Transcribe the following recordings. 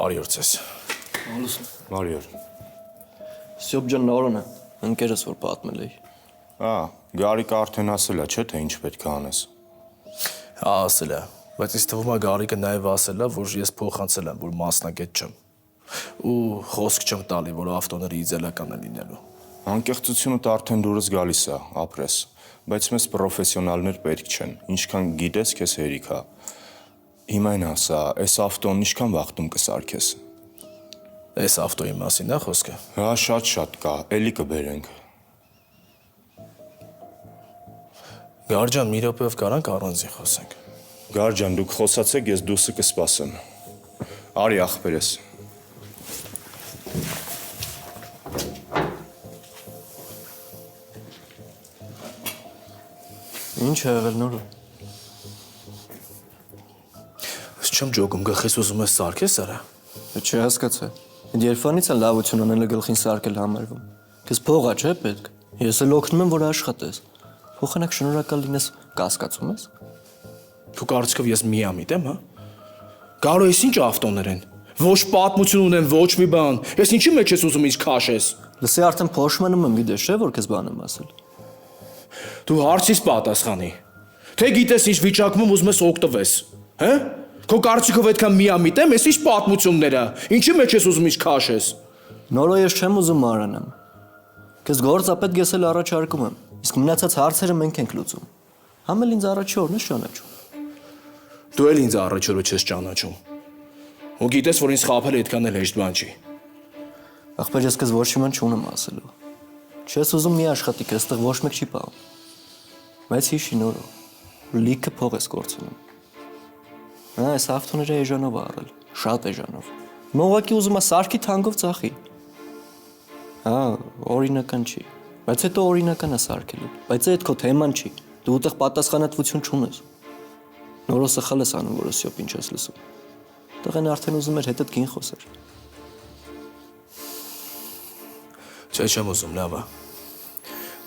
Բարի օր ձեզ։ Բարի օր։ Սյոբ ջան նորն է, ընկերս որ պատմել էի։ Գարիկը արդեն ասել է, չէ՞ թե ինչ պետք է անես։ Հա, ասել է, բայց ինձ թվում է Գարիկը նաև ասել է, որ ես փոխանցել եմ, որ մասնագետ չեմ։ Ու խոսք չեմ տալի, որ ավտոները իդեալական է լինելու։ Անկեղծությունդ արդեն դուրս գալիս է, ապրես, բայց մեզ պրոֆեսիոնալներ պետք չեն, ինչքան գիտես, քեզ հերիք է։ Հիմա այն ասա, այս ավտոն ինչքան վաղտում կսարքես։ Այս ավտոյի մասին է խոսքը։ Հա, շատ կա, էլի կբերենք։ Գարջան, մի րոպեով կարանք առանձին խոսենք։ Գարջան, դուք խոսացեք, ես դուսը կսպասեմ։ Արի ախպերես։ Ինչ է եղել նորը։ Չեմ ջոգում, գլխիս ուզում ես սարքես արա։ Չի հասկացա։ Այդ երբանից է լավություն անելը գլխին սարքել համարվում։ Քեզ փողա չէ պետք։ Ես էլ օգնում եմ, որ աշխատես։ Փոխանակ շնորհակալ լինես, կասկածում ես։ Դու կարծիքով ես միամիտ եմ, հա։ Գարո, ես ինչ ավտոներ են։ Ոչ պատմություն ունեն, ոչ մի բան։ Ես ինչի մեջ ես ուզում ինձ քաշես։ Լսի արդեն փոշմանում եմ, գիտես չէ, որ քեզ բան եմ ասել։ Դու հարցիս պատասխանի։ Թե գիտես ինչ վիճակում ուզում ես օգտվես, հա։ Քո կարծիքով այդքան միամիտ եմ, ես ինչ պատմությունները, ինչի մեջ ես ուզում ինձ քաշես։ Նորո ես չեմ ուզում մարանամ։ Քեզ գործապետ ես էլ առաջարկում եմ, իսկ մնացած հարցերը մենք ենք լուծում։ Համ էլ ինձ առաջի օրն ես ճանաչում։ Դու էլ ինձ առաջ օրը չես ճանաչում։ Ու գիտես, որ ինձ խաբել այդքան էլ հեշտ բան չի։ Ախպեր ես քեզ ոչ մի բան չունեմ ասելու։ Չես ուզում մի աշխատիկ, այստեղ ոչ մեկ չի պահում։ Բայց հիշի Նորո, լիքը փող ես կորցնում։ Այս ավտոները էժանով է առել, շատ էժանով։ Մողակի ուզում է սարքի թանկով ծախի։ Հա, օրինական չի, բայց հետո օրինական է սարքելու, բայց այդ քո թեման չի, դու ուտեղ պատասխանատվություն չունես։ Նորո սխալ ես անում, որ սյոպ ինչ ես լսում։ Տղեն արդեն ուզում էր հետդ գին խոսեր։ Չէ, չեմ ուզում, լավ է։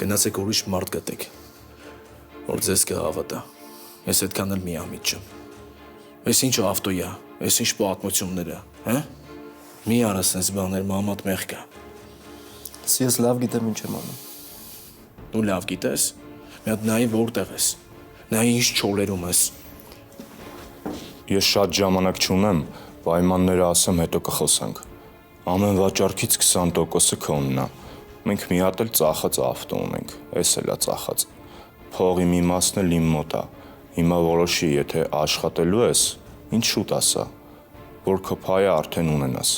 Գնացեք ուրիշ մարդ գտեք, որ ձեզ կհավատա։ Ես այդքան էլ միամիտ չեմ։ Այս ինչ ավտոյ է, այս ինչ պատմությունները, հա։ Մի արես այս բաներ, մամատ մեղք է։ Ես լավ գիտեմ ինչ եմ անում։ Դու լավ գիտես, մի հատ նայի որտեղ ես, նայի ինչ չոլերում ես։ Ես շատ ժամանակ չունեմ, պայմանները ասեմ, հետո կխոսանք։ Ամեն վաճառքից 20%-ը քոնն է։ Մենք մի հատ էլ ծախած ավտո ունենք, էս էլ է ծախած։ Փողի մի մասն էլ իմ մոտ է։ Հիմա որոշի, եթե աշխատելու ես, ինչ շուտ ասա, որ քո փայը արդեն ունենաս։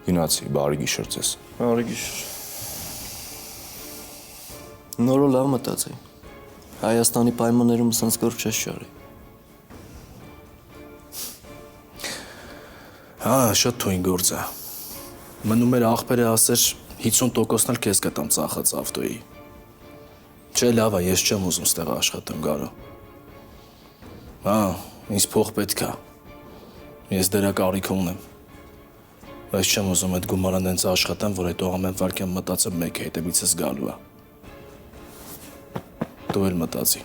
Գնացի, բարի գիշեր ձեզ։ Բարի գիշեր։ Նորո լավ մտածի։ Հայաստանի պայմաններում սենց գործ չես շարի։ Հա, շատ թույն գործ է։ Մնում էր աղբերը ասեր 50%-ն էլ քեզ կտամ ծախած ավտոյի։ Չէ, լավ է, ես չեմ ուզում ստեղ աշխատեմ, Գարո։ Հա, ինձ փող պետք է։ Ես դրա կարիքը ունեմ։ Բայց չեմ ուզում այդ գումարան հենց աշխատեմ, որ հետո ամեն վարքյան մտածեմ մեկ հետևիցս գալու է։ Դու էլ մտածի։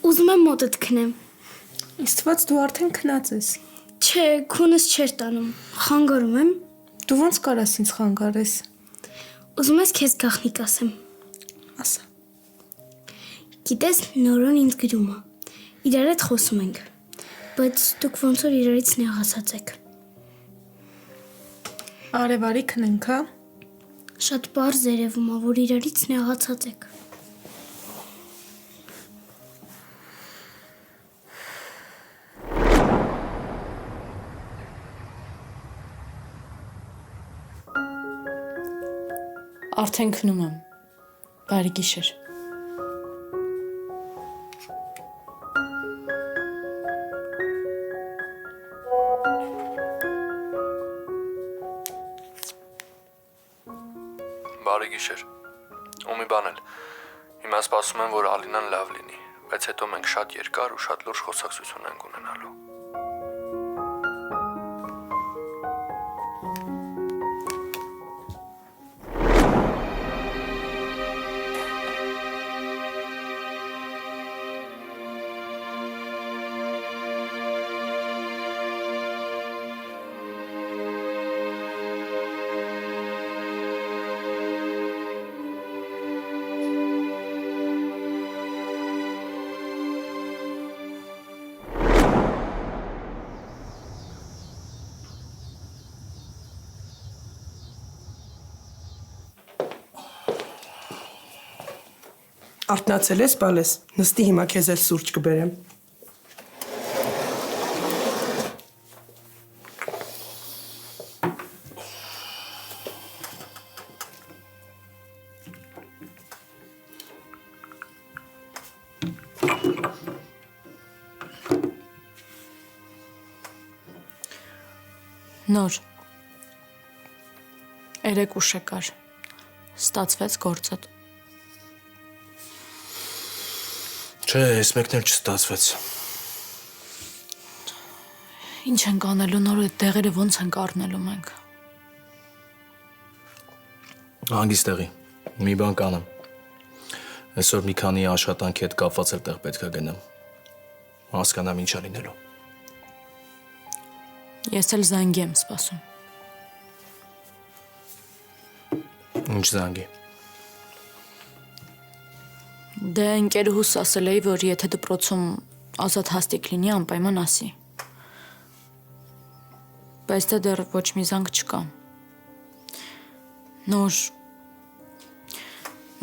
Ուզում եմ մոտդ քնեմ։ Ինձ թվաց դու արդեն քնած ես։ Չէ, քունս չէր տանում։ Խանգարում եմ։ Դու ոնց կարաս ինձ խանգարես։ Ուզում ես քեզ գաղտնիք ասեմ։ Ասա։ Գիտես, Նորոն ինձ գրում է։ Իրար հետ խոսում ենք։ Բայց դուք ոնց որ իրարից նեղացած եք։ Արևարի քնենք, հա։ Շատ բարձ երևում է, որ իրարից նեղացած եք։ Արդեն քնում եմ։ Բարի գիշեր։ Բարի գիշեր։ Ու մի բան էլ։ Հիմա սպասում եմ, որ Ալինան լավ լինի, բայց հետո մենք շատ երկար ու շատ լուրջ խոսակցություն ենք ունենալու։ Արթնացել ես, բալես, նստի հիմա քեզ էլ սուրճ կբերեմ։ Նոր։ Երեք ուշ եկար։ Ստացվեց գործդ։ Չէ, այս մեկն էլ չստացվեց։ Ինչ ենք անելու նոր այդ տեղերը ոնց ենք առնելու մենք։ Հանգիստ տեղի։ Մի բան կանեմ։ Այսօր մի քանի աշխատանքի հետ կապված էլ տեղ պետք է գնամ։ Հասկանամ ինչ է լինելու։ Ես էլ զանգի եմ սպասում։ Ինչ զանգի։ Դե ընկերուհուս ասել էի, որ եթե դպրոցում ազատ հաստիք լինի, անպայման ասի։ Բայց դե դեռ ոչ մի զանգ չկա։ Նոր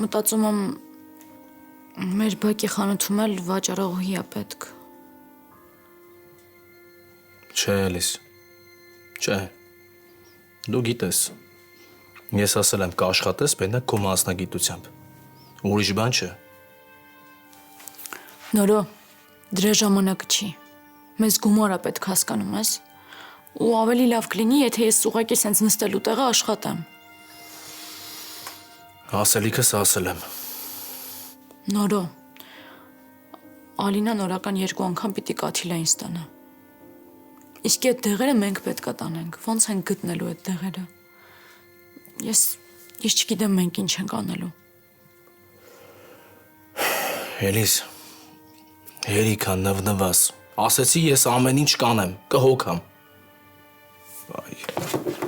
մտածում եմ մեր բակի խանութում էլ վաճառողի է պետք։ Չէ, Էլիս։ Չէ։ Դու գիտես։ Ես ասել եմ կաշխատես մենակ քո մասնագիտությամբ։ Ուրիշ բան չէ։ Նորո, դրա ժամանակը չի։ Մեզ գումար է պետք հասկանում ես։ Ու ավելի լավ կլինի, եթե ես ուղղակի սենց նստելու տեղը աշխատեմ։ Ասելիքս ասել եմ։ Նորո, Ալինան օրական 2 անգամ պիտի կաթիլային ստանա։ Իսկ այդ դեղերը մենք պետք է տանենք։ Ոնց ենք գտնելու այդ դեղերը։ Ես չգիտեմ մենք ինչ ենք անելու։ Էլիս, հերիքա նվնվաս։ Ասեցի ես ամեն ինչ կանեմ, կհոգամ։ Բայ։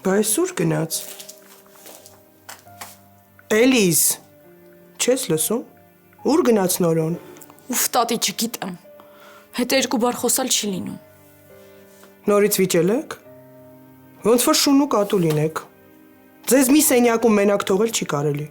Բայց ուր գնաց։ Էլիս, չես լսում։ Ուր գնաց Նորոն։ Ուֆ, տատի չգիտեմ։ Հետո 2 բառ խոսալ չի լինում։ Նորից վիճել եք։ Ոնց որ շուն ու կատու լինեք։ Ձեզ մի սենյակում մենակ թողել չի կարելի։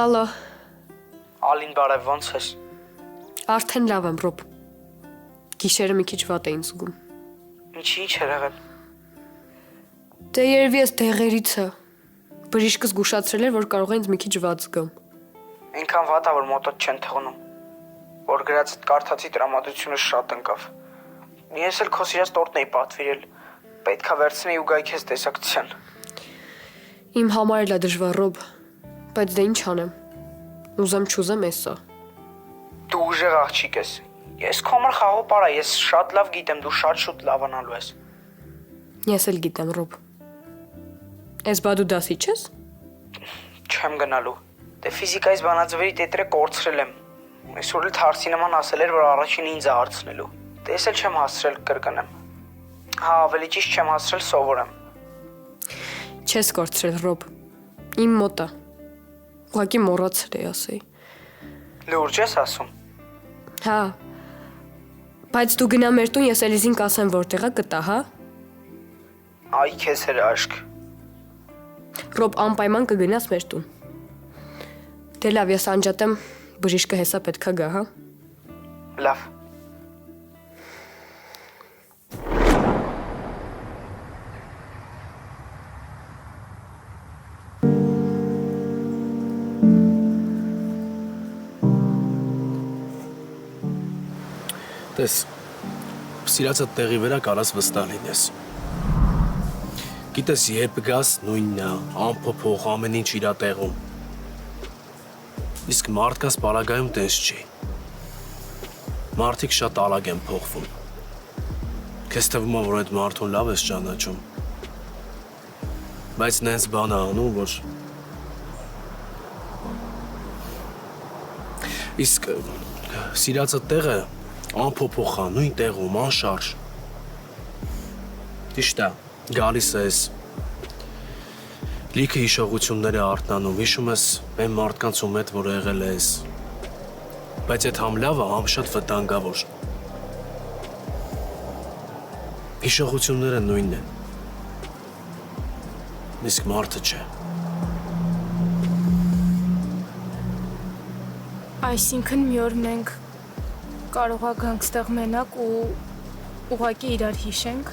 Ալո, Ալին բարև, ոնց ես։ արդեն լավ եմ, Ռոբ։ Գիշերը մի քիչ վատ էին զգում։ Ինչ էր եղել։ Դե երևի ես դեղերիցը։ Բժիշկս զգուշացրել էր, որ կարող է ինձ մի քիչ վատ զգամ։ Այնքան վատ է, որ մոտդ չեն թողնում։ Որ գրածդ կարդացի տրամադրությունը շատ ընկավ։ Ես էլ քո սիրած տորտն էի պատվիրել։ Պետքա վերցնեի ու գայի քեզ տեսակցության։ Իմ համար էլ է դժվար, Ռոբ, բայց դե ինչ անեմ։ Ուզեմ չուզեմ էսա։ Դու ուժեղ աղջիկ ես։ Ես քո համար խաղող պարա, ես շատ լավ գիտեմ, դու շատ շուտ լավանալու ես։ Ես էլ գիտեմ, Ռոբ։ Էս բա դու դասի չես։ Չեմ գնալու։ Դե ֆիզիկայից բանաձևերի տետրը կորցրել եմ։ Այսօր էլ Թարսի նման ասել էր, որ առաջինը ինձ է հարցնելու։ Դե ես էլ չեմ հասցրել կրկնեմ։ Հա, ավելի ճիշտ չեմ հասցրել սովորեմ։ Չես կորցրել, Ռոբ։ Իմ մոտ է։ Ուղղակի մոռացել էի ասեի։ Լուրջ ես ասում։ Հա։ Բայց դու գնա մեր տուն, ես Էլիզին կասեմ որտեղ է կտա, հա։ Այ քեզ հրաշք։ Ռոբ, անպայման կգնաս մեր տուն։ Դե լավ, ես անջատեմ, բժիշկը հեսա պետքա գա, հա։ Լավ։ Տես, սիրածդ տեղի վրա կարաս վստահ լինես։ Գիտես, երբ գաս նույնն է, անփոփոխ ամեն ինչ իր տեղում։ Իսկ մարդկանց պարագայում տես չի։ Մարդիկ շատ արագ են փոխվում։ Քեզ թվում է, որ այդ մարդուն լավ ես ճանաչում։ Բայց նենց բան է անում, որ Իսկ սիրածը տեղը անփոփոխա, նույն տեղում, անշարժ։ Ճիշտ է, գալիս ես։ Լիքը հիշողություններ է արթնանում, հիշում ես այն մարդկանց ում հետ, որ եղել ես։ Բայց այդ համլավը շատ վտանգավոր։ Հիշողությունները նույնն են։ Իսկ մարդը չէ։ Այսինքն մի օր մենք կարող ա գանք ստեղ մենակ ու ուղղակի իրար հիշենք։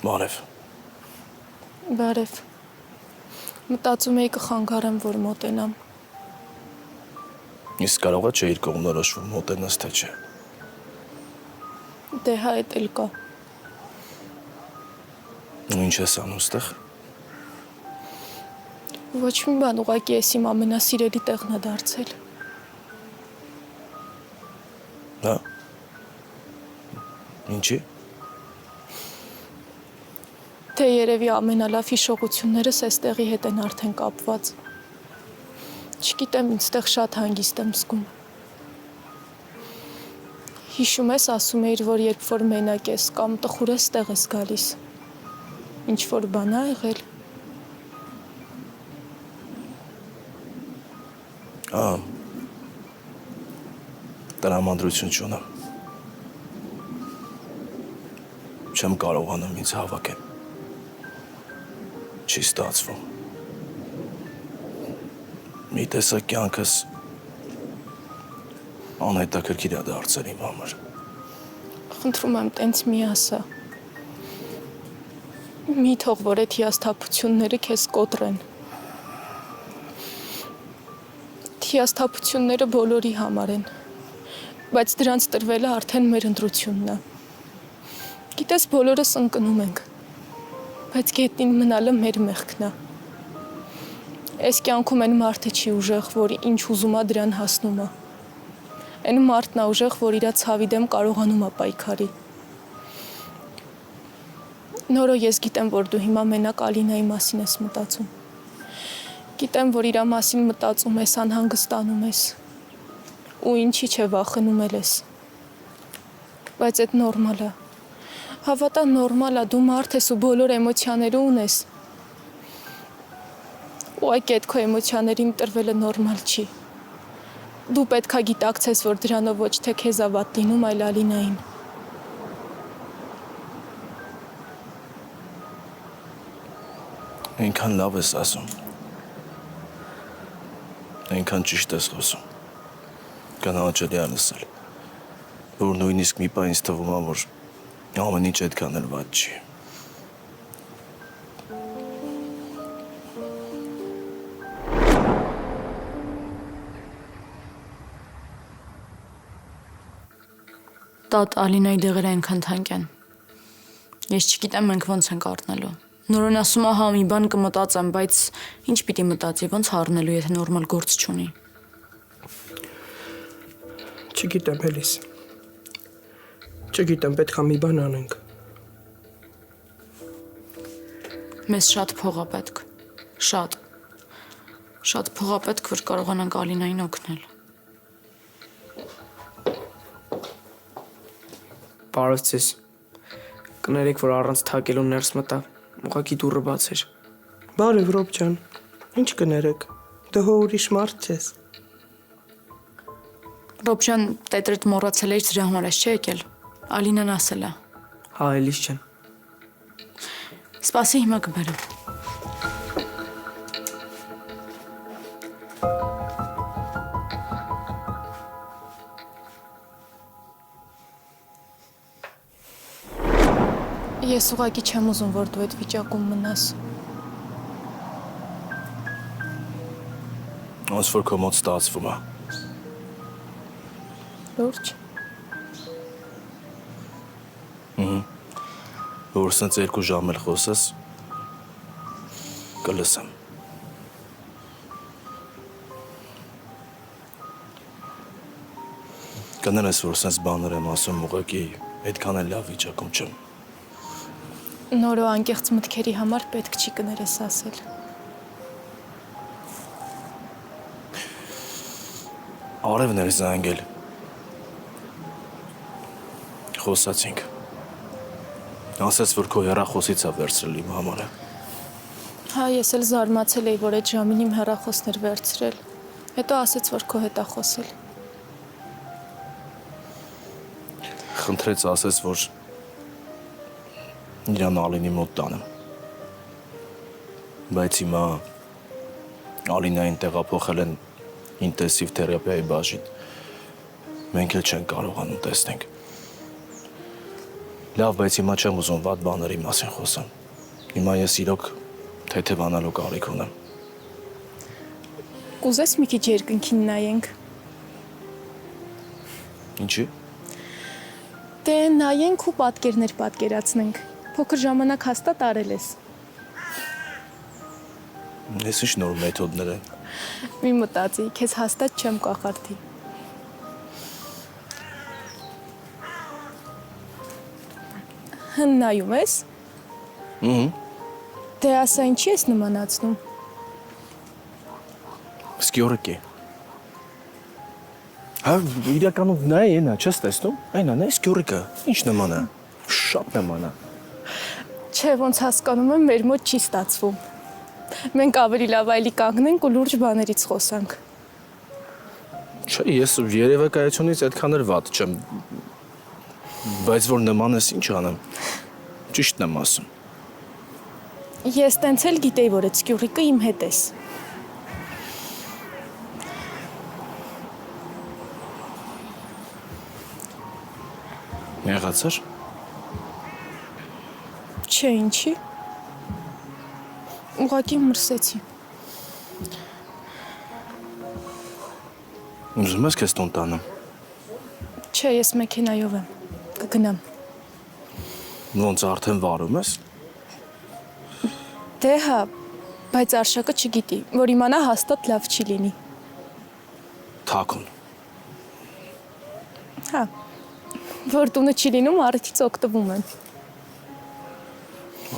Բարև։ Բարև։ Մտածում էի կխանգարեմ, որ մոտենամ։ Իսկ կարող է չէ իր կողմնորոշվում մոտենաս թե չէ։ Դե հա էդ էլ կա։ Ու ինչ ես անում ստեղ։ Ոչ մի բան, ուղղակի ես իմ ամենասիրելի տեղն է դարձել։ Հա։ Ինչի։ Թե երևի ամենալավ հիշողություններս էստեղի հետ են արդեն կապված։ Չգիտեմ, ինձ ստեղ շատ հանգիստ եմ զգում։ Հիշում ես, ասում էիր, որ երբ որ մենակ ես կամ տխուր ես, տեղ ես գալիս։ Ինչ որ բան ա եղել։ Տրամադրություն չունեմ։ Չեմ կարողանում ինձ հավաքել։ Չի ստացվում։ Մի տեսակ կյանքս անհետաքրքիր է դարձել իմ համար։ Խնդրում եմ, տենց մի ասա։ Մի թող, որ այդ հիասթափությունները քեզ կոտրեն։ Հիասթափությունները բոլորի համար են, բայց դրանց տրվելը արդեն մեր ընտրությունն է։ Գիտես, բոլորս ընկնում ենք, բայց գետնին մնալը մեր մեղքն է։ Այս կյանքում այն մարդը չի ուժեղ, որ ինչ ուզում է դրան հասնում է։ Այն մարդն է ուժեղ, որ իր ցավի դեմ կարողանում է պայքարի։ Նորո ես գիտեմ, որ դու հիմա մենակ Ալինայի մասին ես մտածում։ Գիտեմ, որ իր մասին մտածում ես, անհանգստանում ես։ Ու ինչի՞ չէ վախենում ես։ Բայց այդ նորմալ է։ Հավատա, նորմալ է, դու մարդ ես ու բոլոր էմոցիաները ունես։ Ուղղակի այդ քո էմոցիաներին տրվելը նորմալ չի։ Դու պետք է գիտակցես, որ դրանով ոչ թե քեզ է վատ լինում, այլ Ալինային։ Այնքան լավ ես ասում։ Այնքան ճիշտ ես խոսում։ Կանաչելի է լսել, որ նույնիսկ մի պահ ինձ թվում է, որ ամեն ինչ այդքան էլ վատ չի։ Տատ Ալինայի դեղերը այնքան թանկ են։ Ես չգիտեմ մենք ոնց ենք առնելու։ Նորեն ասում է հա մի բան կմտածեմ, բայց ինչ պիտի մտածի, ոնց առնելու, եթե նորմալ գործ չունի։ Չգիտեմ, Էլիս։ Չգիտեմ, պետք է մի բան անենք։ Մեզ շատ փող է պետք։ Շատ։ Շատ փող է պետք, որ կարողանանք Ալինային օգնել։ Բարև ձեզ։ Կներեք, որ առանց թակելու ներս մտա, ուղղակի դուռը բաց էր։ Բարև Ռոբ ջան։ Ինչ կներեք։ Դե հո ուրիշ մարդ չես։ Ռոբժան տետրդ մոռացել էր դրա համար ես չէ եկել։ Ալինան ասել է։ Հա, Էլիս ջան։ Սպասի հիմա կբերեմ։ Ես ուղղակի չեմ ուզում, որ դու այդ վիճակում մնաս։ Ոնց որ քո մոտ ստացվում է։ Լուրջ։ Որ սենց 2 ժամ էլ խոսես, կլսեմ։ Կներես, որ սենց բաներ եմ ասում, ուղղակի այդքան էլ լավ վիճակում չեմ։ Նորո անկեղծ մտքերի համար պետք չի կներես ասել։ Արևն էր զանգել։ Խոսացինք։ Ասեց, որ քո հեռախոսից է վերցրել իմ համարը։ Հա, ես էլ զարմացել էի, որ այդ ժամին իմ հեռախոսն էր վերցրել։ Հետո ասեց, որ քո հետ է խոսել։ Խնդրեց ասեց, որ իրան Ալինի մոտ տանեմ։ Բայց հիմա Ալինային տեղափոխել են ինտենսիվ թերապիայի բաժին։ Մենք էլ չենք կարողանում տեսնենք։ Լավ, բայց հիմա չեմ ուզում վատ բաների մասին խոսեմ։ Հիմա ես իրոք թեթևանալու կարիք ունեմ։ Կուզես մի քիչ երկնքին նայենք։ Ինչի՞։ Դե նայենք ու պատկերներ պատկերացնենք։ Փոքր ժամանակ հաստատ արել ես։ Ես ինչ նոր մեթոդներ են։ Մի մտածի, քեզ հաստատ չեմ կախարդի։ Նայում ես։ Դե ասա ինչի ես նմանացնում։ Սկյորակի։ Հա, իրականում նա է նա, չես տեսնում։ Այնա, նա է սկյորիկը։ Ինչ նման է։ Շատ նման է։ Չէ, ոնց հասկանում եմ, մեր մոտ չի ստացվում։ Մենք ավելի լավ այլի կանգնենք ու լուրջ բաներից խոսանք։ Չէ, ես երևակայությունից այդքան էլ վատ չեմ։ Բայց որ նման ես ինչ անեմ։ Ճիշտն եմ ասում։ Ես տենց էլ գիտեի, որ այդ սկյուրիկը իմ հետ ես։ Եղացար։ Չէ, ինչի։ Ուղղակի մրսեցի։ Ուզում ես քեզ տուն տանեմ։ Չէ, ես մեքենայով եմ։ Կգնամ։ Ոնց արդեն վարում ես։ Դե հա, բայց Արշակը չգիտի, որ իմանա հաստատ լավ չի լինի։ Թաքուն։ Հա, որ տունը չի լինում, առիթից օգտվում են։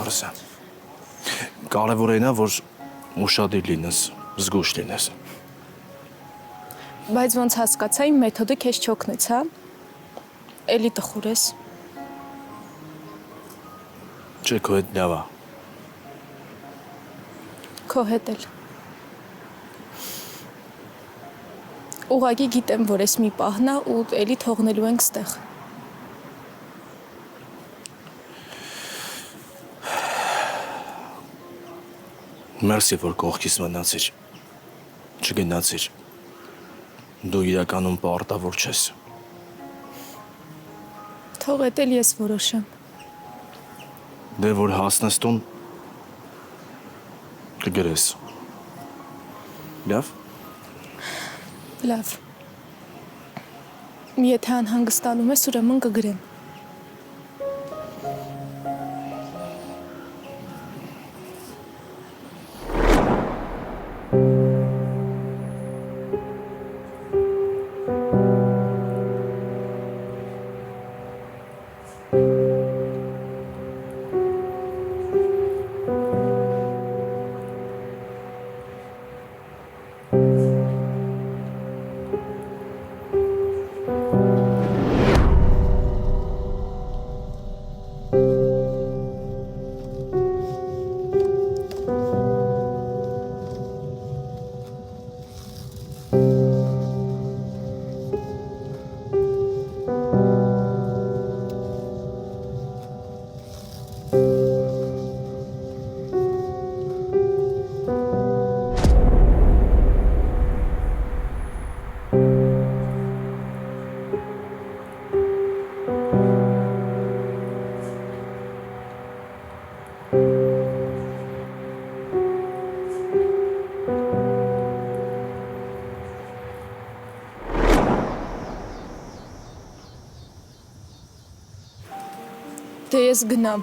Արսա։ Կարևորն է, որ ուշադիր լինես, զգույշ լինես։ Բայց ոնց հասկացա, իմ մեթոդը քեզ չօգնեց, հա։ Էլի տխուր ես։ Չէ, քո հետ լավ է։ Քո հետ էլ։ Ուղղակի գիտեմ, որ ես մի պահն է ու էլի թողնելու ենք ստեղ։ Մերսի, որ կողքիս մնացիր։ Չգնացիր։ Դու իրականում պարտավոր չես։ Թող էդ էլ ես որոշեմ։ Դե որ հասնես տուն, կգրես։ Լավ։ Լավ։ Եթե անհանգստանում ես, ուրեմն կգրեմ։ Դե ես գնամ։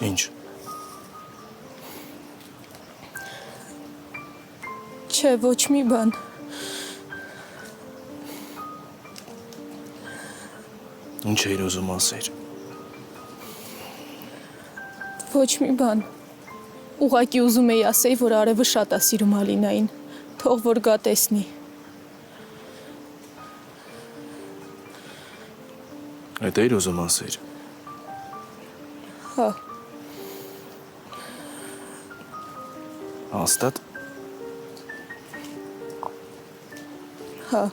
Ինչ։ Չէ, ոչ մի բան։ Ինչ էիր ուզում ասել։ Ոչ մի բան։ Ուղղակի ուզում էի ասեի, որ արևը շատ է սիրում Ալինային։ Թող որ գա տեսնի։ Այդ էիր ուզում ասել։ Հա։ Հաստատ։ Հա։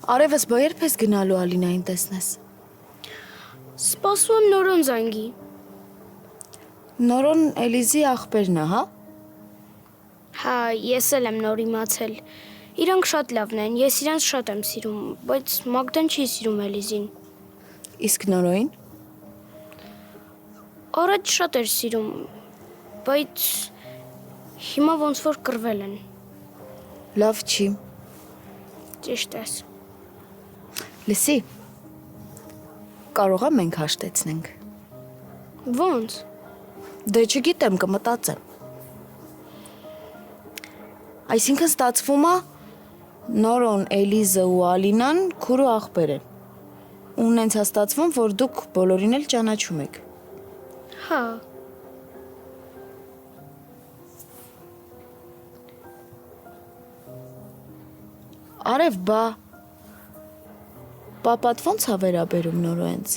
Արևս բա երբ ես գնալու Ալինային տեսնես։ Սպասում եմ Նորոն զանգի։ Նորոն Էլիզի աղբերն է, հա։ Հա, ես էլ եմ նոր իմացել։ Իրանք շատ լավն են, ես իրանց շատ եմ սիրում, բայց Մագդան չի սիրում Էլիզին։ Իսկ Նորոին։ Առաջ շատ էր սիրում, բայց հիմա ոնց որ կռվել են։ Լավ չի։ Ճիշտ ես։ Լսի։ Կարողա մենք հաշտեցնենք։ Ոնց։ Դե չգիտեմ, կմտածեմ։ Այսինքն ստացվում է Նորոն, Էլիզը ու Ալինան քուր ու աղբեր են։ Ու նենց է ստացվում, որ դուք բոլորին էլ ճանաչում եք։ Հա։ Արև, բա պապատ ոնց է վերաբերում Նորոյենց։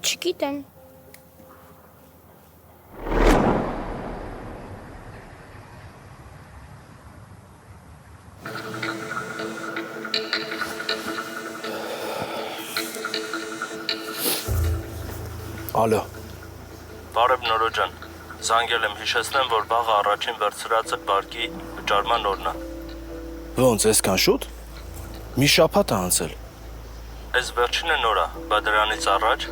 Չգիտեմ։ Ալո։ Բարև Նորո ջան, զանգել եմ հիշեցնեմ, որ վաղը առաջին վերցրածը բարգի վճարման օրն է։ Ոնց, այսքան շուտ։ Մի շաբաթ է անցել։ Այս վերջինը նոր է, բա դրանից առաջ։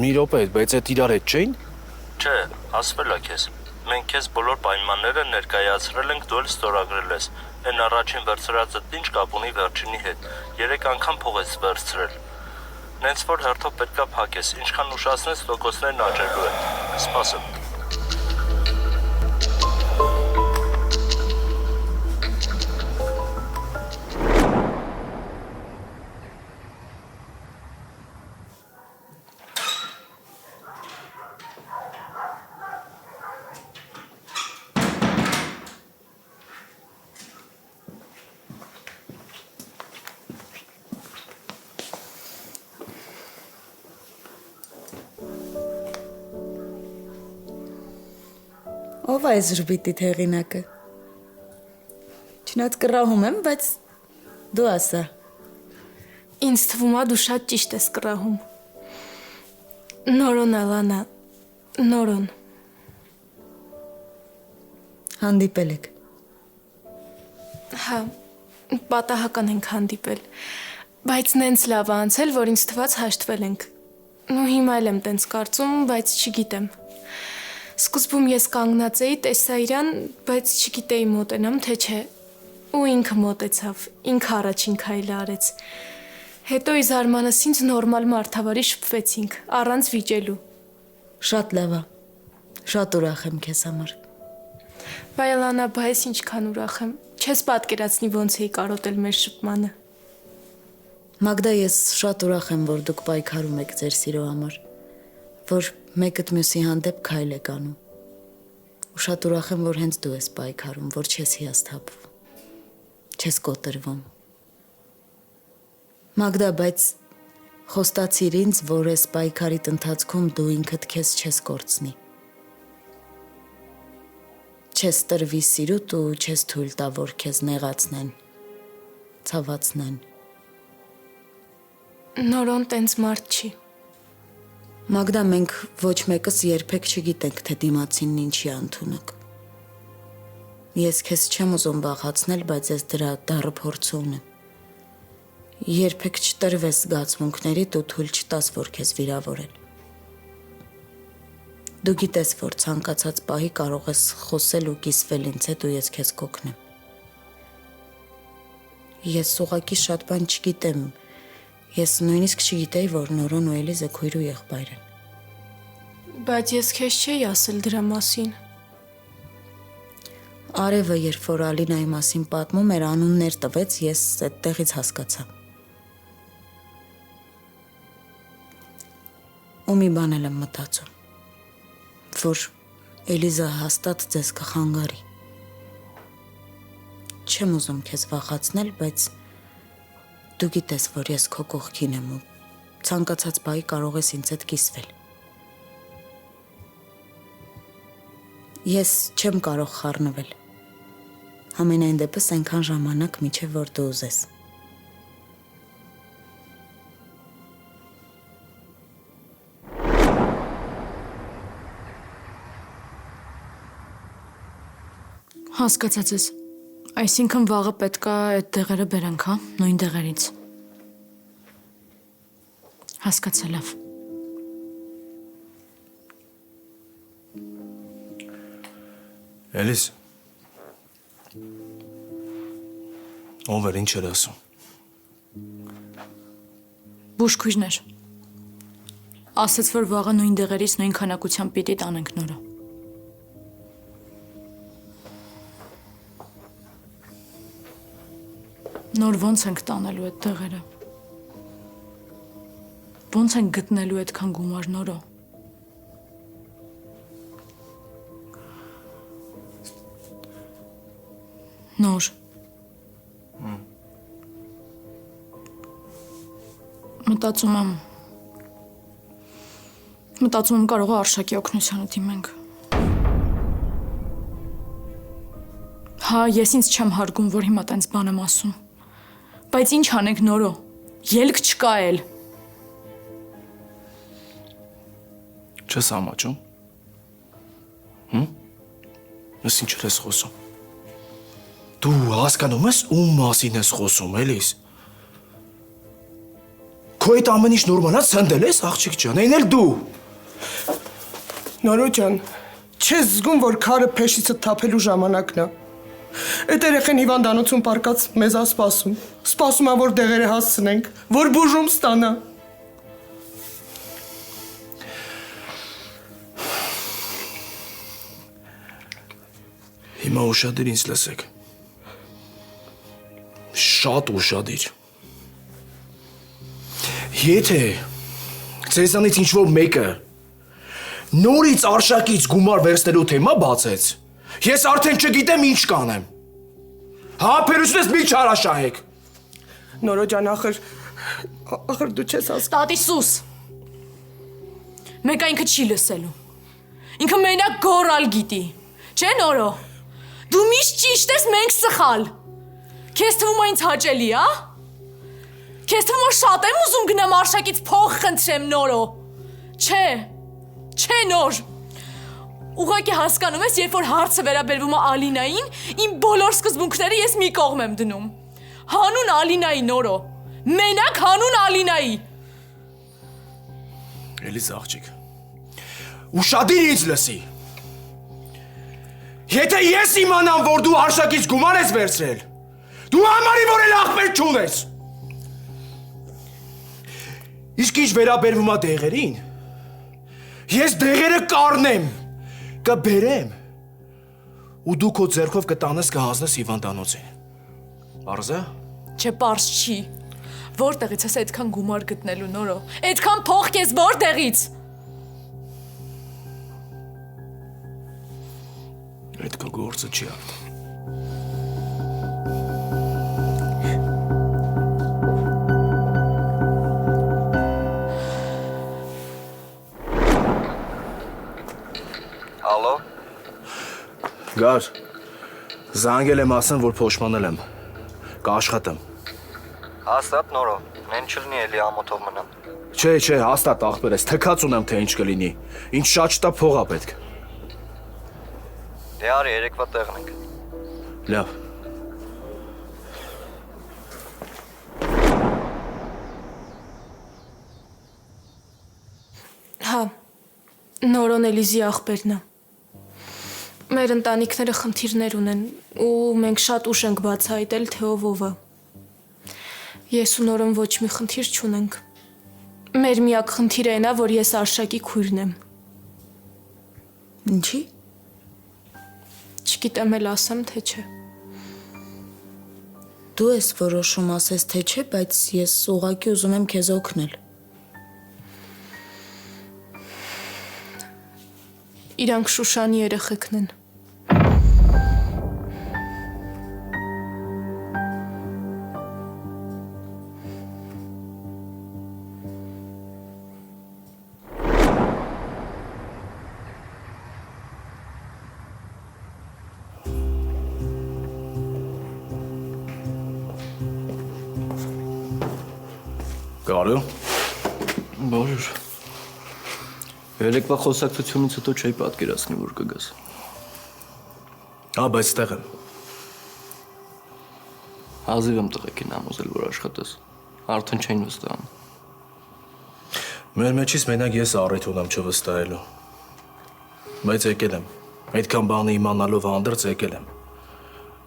Մի րոպե, բայց այդ իրար հետ չէին։ Չէ, ասվել է քեզ։ Մենք քեզ բոլոր պայմանները ներկայացրել ենք, դու էլ ստորագրել ես։ Այն առաջին վերցրածը ինչ կապ ունի վերջինի հետ։ 3 անգամ փող ես վերցրել։ Նենց որ հերթով պետքա փակես, ինչքան ուշացնես տոկոսներն աճելու են։ Սպասեմ։ ով է այս ժպիտի հեղինակը։ Չնայած կռահում եմ, բայց դու ասա։ Ինձ թվում է դու շատ ճիշտ ես կռահում։ Նորոն Ալանա, նորոն։ Հանդիպել եք։ Հա, պատահական ենք հանդիպել, բայց նենց լավ է անցել, որ ինձ թված հաշտվել ենք։ Ու հիմա էլ եմ տենց կարծում, բայց չգիտեմ։ Սկզբում ես կանգնած էի, տեսա իրան, բայց չգիտեի մոտենամ, թե չէ։ Ու ինքը մոտեցավ, ինքը առաջին քայլը արեց։ Հետո ի զարմանս ինձ նորմալ մարդավարի շփվեցինք, առանց վիճելու։ Շատ լավ է։ Շատ ուրախ եմ քեզ համար։ Բայլանա, բայց ինչքան ուրախ եմ։ Չես պատկերացնի ոնց էի կարոտել մեր շփմանը։ Մագդա, ես շատ ուրախ եմ, որ դուք պայքարում եք ձեր սիրո համար, որ մեկդ մյուսի հանդեպ քայլ եք անում։ Ու շատ ուրախ եմ, որ հենց դու ես պայքարում, որ չես հիասթափվում, չես կոտրվում։ Մագդա, բայց խոստացիր ինձ, որ այս պայքարիդ ընթացքում դու ինքդ քեզ չես կորցնի։ Չես տրվի սիրուտ ու չես թույլ տա, որ քեզ նեղացնեն, ցավացնեն։ Նորոն տենց մարդ չի։ Մագդա, մենք ոչ մեկս երբեք չգիտենք, թե դիմացինն ինչի ընդունակ։ Ես քեզ չեմ ուզում վախացնել, բայց ես դրա դառը փորձը ունեմ։ Երբեք չտրվես զգացմունքներիդ ու թույլ չտաս, որ քեզ վիրավորեն։ Դու գիտես, որ ցանկացած պահի կարող ես խոսել ու կիսվել ինձ հետ ու ես քեզ կօգնեմ։ Ես ուղղակի շատ բան չգիտեմ։ Ես նույնիսկ չգիտեի, որ Նորոն ու Էլիզը քույր ու եղբայր են։ Բայց ես քեզ չէի ասել դրա մասին։ Արևը, երբ որ Ալինայի մասին պատմում էր, անուններ տվեց, ես այդտեղից հասկացա։ Ու մի բան եմ մտածում, որ Էլիզա հաստատ ձեզ կխանգարի։ Չեմ ուզում քեզ վախացնել, բայց դու գիտես, որ ես քո կողքին եմ ու ցանկացած բայի կարող ես ինձ հետ կիսվել։ Ես չեմ կարող խառնվել։ Համենայն դեպս այնքան ժամանակ միջև որ դու ուզես։ Հասկացած ես։ Այսինքն վաղը պետք է այդ դեղերը բերենք, հա, նույն դեղերից։ Հասկացա, լավ։ Էլիս։ Ով էր, ինչ էր ասում։ Բուժքույրներ։ Ասաց, որ վաղը նույն դեղերից նույն քանակությամբ պիտի տանենք Նորը։ Նոր ոնց ենք տանելու այդ դեղերը։ Ոնց ենք գտնելու այդքան գումար Նորը։ Նոր։ Մտածում եմ կարող է Արշակի օգնությանը դիմենք։ Հա, ես ինձ չեմ հարգում, որ հիմա տենց բան եմ ասում։ Բայց ինչ անենք Նորո։ Ելք չկա էլ։ Չես ամաչում։ Ես ինչ ես խոսում։ Դու հասկանում ես ում մասին ես խոսում, Էլիս։ Քո այդ ամեն ինչ նորմալ է, ցնդել ես, աղջիկ ջան, այն էլ դու։ Նորո ջան, չես զգում, որ քարը փեշիցը թափելու ժամանակն է։ Այդ երեխեն հիվանդանոցում պարկած մեզ է սպասում։ Սպասում է, որ դեղերը հասցնենք, որ բուժում ստանա։ Հիմա ուշադիր ինձ լսեք։ Շատ ուշադիր։ Եթե ձեզանից ինչ-որ մեկը նորից Արշակից գումար վերցնելու թեմա բացեց, ես արդեն չգիտեմ ինչ կանեմ։ Հարաբերությունս մի չարաշահեք։ Նորո ջան, ախր դու չես հասկանում։ Տատի սուս։ Մեկը ինքը չի լսելու։ Ինքը մենակ գոռալ գիտի։ Չէ նորո։ Դու միշտ ճիշտ ես, մենք սխալ։ Քեզ թվում է ինձ հաճելի, հա? Քեզ թվում է շատ եմ ուզում գնամ Արշակից փող խնդրեմ նորո։ Չէ։ Չէ նոր։ Ուղղակի հասկանում ես, երբ որ հարցը վերաբերվում է Ալինային, իմ բոլոր սկզբունքները ես մի կողմ եմ դնում։ Հանուն Ալինայի նորո։ Մենակ հանուն Ալինայի։ Էլիս աղջիկ։ Ուշադիր ինձ լսի։ Եթե ես իմանամ, որ դու Արշակից գումար ես վերցրել, դու համարի, որ էլ աղբեր չունես։ Իսկ ինչ վերաբերվում է դեղերին, ես դեղերը կառնեմ, կբերեմ, ու դու քո ձեռքով կտանես կհանձնես հիվանդանոցին։ Պարզ է։ Չէ, պարզ չի։ Որտեղից ես այդքան գումար գտնելու նորո։ Այդքան փող քեզ որտեղից։ Այդ քո գործը չի արդեն։ Ալո։ Գար, զանգել եմ ասեմ, որ փոշմանել եմ, կաշխատեմ։ Հաստատ նորո, մեն չլնի էլի ամոթով մնամ։ Չէ, հաստատ աղբեր ես, թքած ունեմ, թե ինչ կլինի, ինչ շատ շտապ փող ա պետք։ Դե արի, երեկվա տեղն ենք։ Լավ։ Հա, նորոն Էլիզի աղբերն է։ Մեր ընտանիքները խնդիրներ ունեն ու մենք շատ ուշ ենք բացահայտել, թե ով է։ Ես ու նորոն ոչ մի խնդիր չունենք։ Մեր միակ խնդիրը այն է, որ ես Արշակի քույրն եմ։ Ինչի՞։ Չգիտեմ էլ ասեմ, թե չէ։ Դու ես որոշում ասես, թե չէ, բայց ես ուղղակի ուզում եմ քեզ օգնել։ Իրանք Շուշանի երեխեքն են։ Կարո՞։ Բարոր։ Երեկվա խոսակցությունից հետո չէի պատկերացնի, որ կգաս։ Հա, բայց ստեղ եմ։ Հազիվ եմ տղեկին համոզել, որ աշխատես։ Արդեն չէին վստահում։ Մեր մեջից մենակ ես առիթ ունեմ չվստահելու։ Բայց եկել եմ։ Այդքան բանը իմանալով հանդերձ եկել եմ։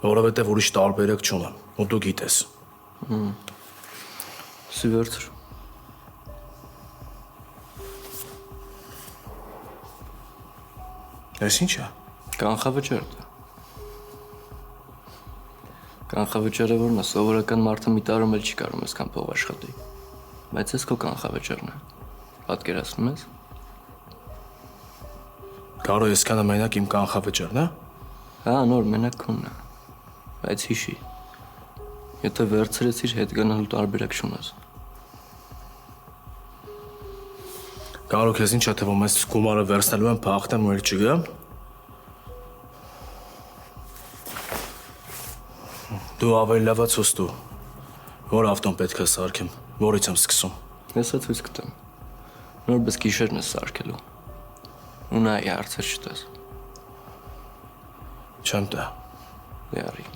Որովհետև ուրիշ տարբերակ չունեմ, ու դու գիտես։ Սիվերցր։ Այս ի՞նչ է։ Կանխավճար դա։ Կանխավճարը որն է, սովորական մարդը մի տարում էլ չի կարող այսքան փող աշխատի։ Բայց ես քո կանխավճարն է։ Պատկերացնում ես։ Կարո այսքանը մենակ իմ կանխավճարն է։ Հա, նոր մենակ քոնն է։ Բայց հիշի։ Եթե վերցրեցիր, հետ գնալու տարբերակ չունես։ Կարո քեզ ինչ է թվում, ես գումարը վերցնելու եմ, փախտեմ ու էլ չգամ։ Դու ավելի լավա ցույց տու։ Որ ավտոն պետք է սարքեմ, որից եմ սկսում։ Ես ցույց կտամ։ Նորպես գիշերն է սարքելու։ Ու նա հարցեր չտես։ Չեմ տա։ Դե արի։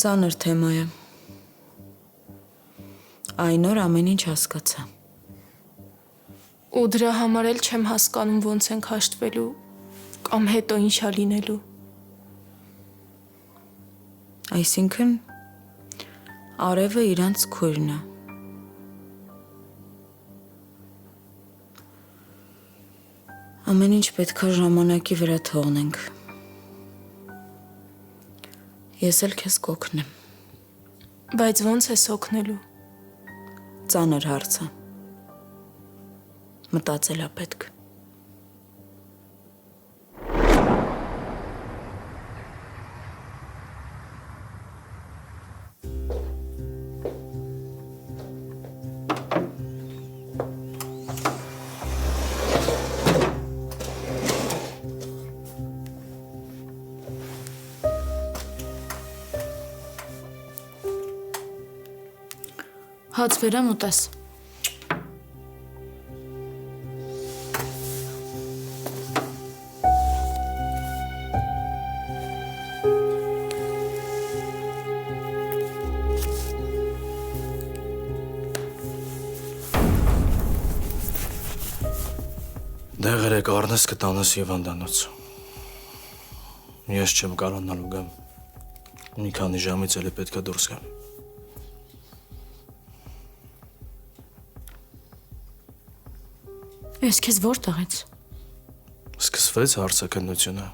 Ծանր թեմա է։ Այն օր ամեն ինչ հասկացա։ Ու դրա համար էլ չեմ հասկանում ոնց ենք հաշտվելու կամ հետո ինչ ա լինելու։ Այսինքն Արևը իրանց քույրն է։ Ամեն ինչ պետք է ժամանակի վրա թողնենք։ Ես էլ քեզ կօգնեմ։ Բայց ոնց ես օգնելու։ Ծանր հարց է։ Մտածել է պետք։ հաց վերեմ ուտես։ Դեղերեք առնես կտանես Եվանդանոց։ Ես չեմ կարողանալու գամ։ Մի քանի ժամից էլ է պետքա դուրս գամ։ Ես քեզ որտեղից։ Սկսվեց հարցաքննությունը։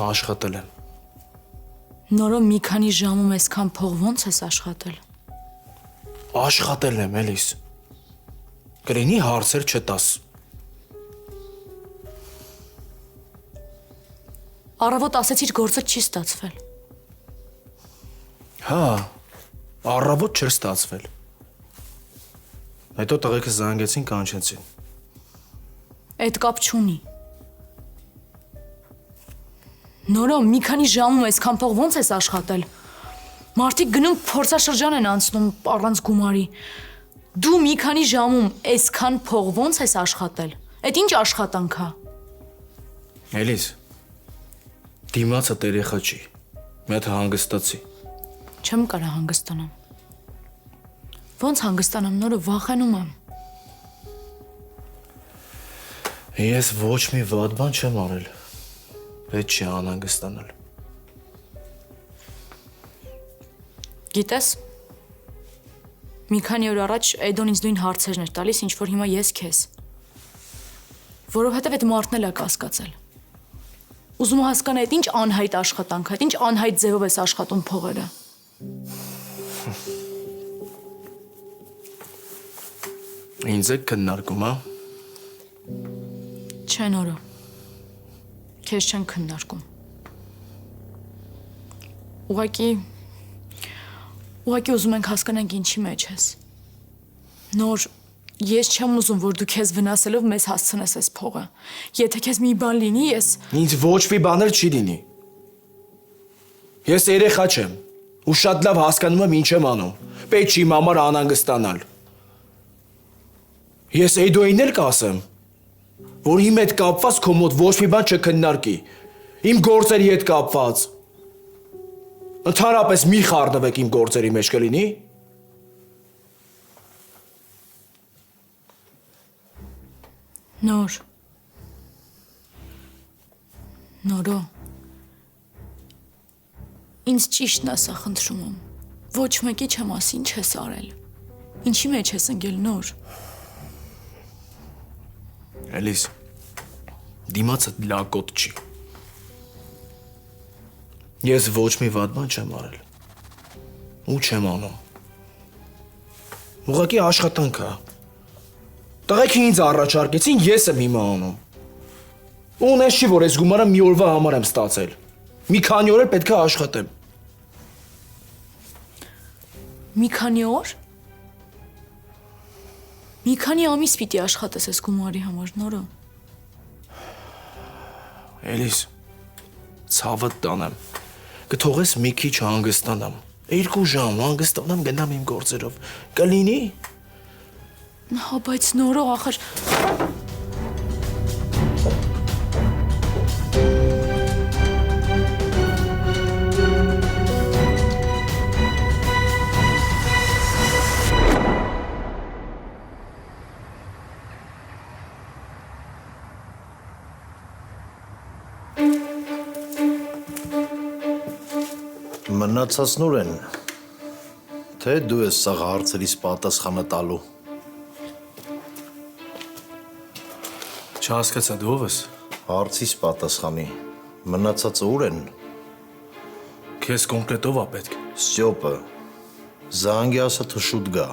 Աշխատել եմ։ Նորո մի քանի ժամում այսքան փող ո՞նց ես աշխատել։ Աշխատել եմ, Էլիս։ Կլինի հարցեր չտաս։ Առավոտ ասեցիր գործը չի ստացվել։ Հա, առավոտ չէր ստացվել։ Հետո տղեկը զանգեցին, կանչեցին։ Այդ կապ չունի։ Նորո մի քանի ժամում այսքան փող ո՞նց ես աշխատել։ Մարդիկ գնում փորձաշրջան են անցնում առանց գումարի։ Դու մի քանի ժամում այսքան փող ո՞նց ես աշխատել։ Այդ ինչ աշխատանք է։ Էլիս, դիմացը երեխա չի։ Մի հատ հանգստացի։ Չեմ կարա հանգստանամ։ Ոնց հանգստանամ, նորը վախենում եմ։ Ես ոչ մի վատ բան չեմ արել։ Պետք չի անհանգստանալ։ Գիտես, մի քանի օր առաջ Էդոն ինձ նույն հարցերն էր տալիս, ինչ որ հիմա ես քեզ։ Որովհետև այդ մարդն էլ է կասկածել։ Ուզում հասկանա այդ ինչ անհայտ աշխատանք է, ինչ անհայտ ձևով ես աշխատում փողերը։ Ինձ եք քննարկում, հա։ Չէ նորո։ Քեզ չեն քննարկում։ Ուղղակի ուզում ենք հասկանանք ինչի մեջ ես։ Նոր, ես չեմ ուզում, որ դու քեզ վնասելով մեզ հասցնես այս փողը։ Եթե քեզ մի բան լինի, ես… Ինձ ոչ մի բան էլ չի լինի։ Ես երեխա չեմ, ու շատ լավ հասկանում եմ ինչ եմ անում։ Պետք չի իմ համար անհանգստանալ։ Ես Էդոյին էլ կասեմ, որ իմ հետ կապված քո մոտ ոչ մի բան չքննարկի։ Իմ գործերի հետ կապված։ Ընդհանրապես մի խառնվեք իմ գործերի մեջ կլինի։ Նորո։ Ինձ ճիշտն ասա խնդրում եմ։ Ոչ մեկի չեմ ասի ինչ ես արել։ Ինչի մեջ ես ընկել նոր։ Էլիս, դիմացը լակոտ չի։ Ես ոչ մի վատ բան չեմ արել։ Ու չեմ անում։ Ուղղակի աշխատանք է։ Տղեկը ինձ առաջարկեցին, ես եմ հիմա անում։ Ու նես չի, որ այս գումարը մի օրվա համար եմ ստացել։ Մի քանի օր էլ պետք է աշխատեմ։ Մի քանի օր։ Մի քանի ամիս պիտի աշխատես այս գումարի համար, նորո։ Էլիս, ցավդ տանեմ։ Կթողես մի քիչ հանգստանամ։ 2 ժամ հանգստանամ, գնամ իմ գործերով։ Կլինի։ Հա, բայց նորո ախր… Մնացածն ուր են, թե դու ես սաղ հարցերիս պատասխանը տալու։ Չհասկացա դու ով ես։ Հարցիս պատասխանի, մնացածը ուր են։ Քեզ կոնկրետ ով է պետք։ Ստյոպը, զանգի ասա թե շուտ գա։